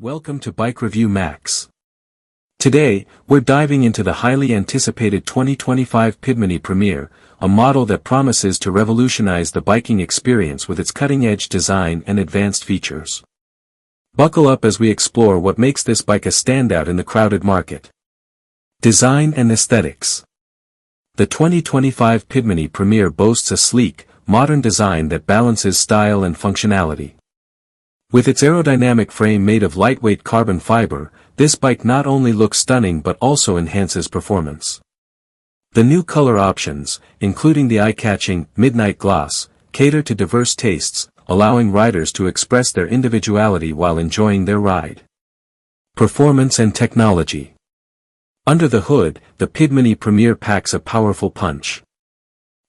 Welcome to Bike Review Max. Today, we're diving into the highly anticipated 2025 Padmini Premier, a model that promises to revolutionize the biking experience with its cutting-edge design and advanced features. Buckle up as we explore what makes this bike a standout in the crowded market. Design and aesthetics. The 2025 Padmini Premier boasts a sleek, modern design that balances style and functionality. With its aerodynamic frame made of lightweight carbon fiber, this bike not only looks stunning but also enhances performance. The new color options, including the eye-catching midnight gloss, cater to diverse tastes, allowing riders to express their individuality while enjoying their ride. Performance and technology. Under the hood, the Padmini Premier packs a powerful punch.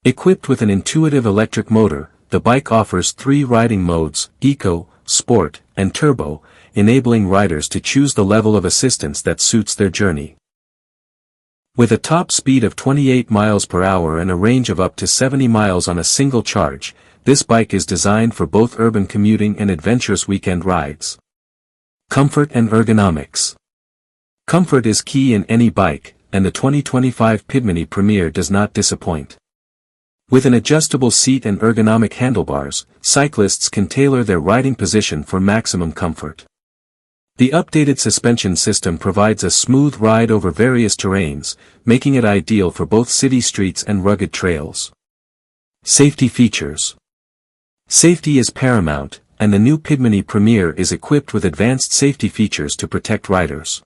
Equipped with an intuitive electric motor, the bike offers 3 riding modes: Eco, Sport, and Turbo, enabling riders to choose the level of assistance that suits their journey. With a top speed of 28 miles per hour and a range of up to 70 miles on a single charge, this bike is designed for both urban commuting and adventurous weekend rides. Comfort and ergonomics. Comfort is key in any bike, and the 2025 Padmini Premier does not disappoint. With an adjustable seat and ergonomic handlebars, cyclists can tailor their riding position for maximum comfort. The updated suspension system provides a smooth ride over various terrains, making it ideal for both city streets and rugged trails. Safety features. Safety is paramount, and the new Padmini Premier is equipped with advanced safety features to protect riders.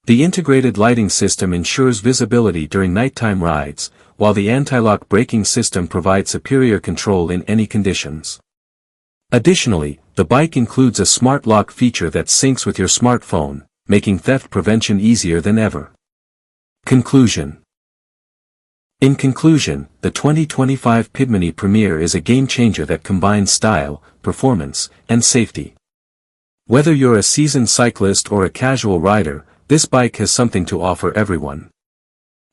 The integrated lighting system ensures visibility during nighttime rides, while the anti-lock braking system provides superior control in any conditions. Additionally, the bike includes a smart lock feature that syncs with your smartphone, making theft prevention easier than ever. Conclusion. In conclusion, the 2025 Padmini Premier is a game-changer that combines style, performance, and safety. Whether you're a seasoned cyclist or a casual rider, this bike has something to offer everyone.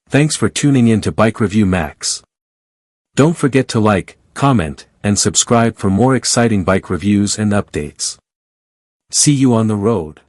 Thanks for tuning in to Bike Review Max. Don't forget to like, comment, and subscribe for more exciting bike reviews and updates. See you on the road.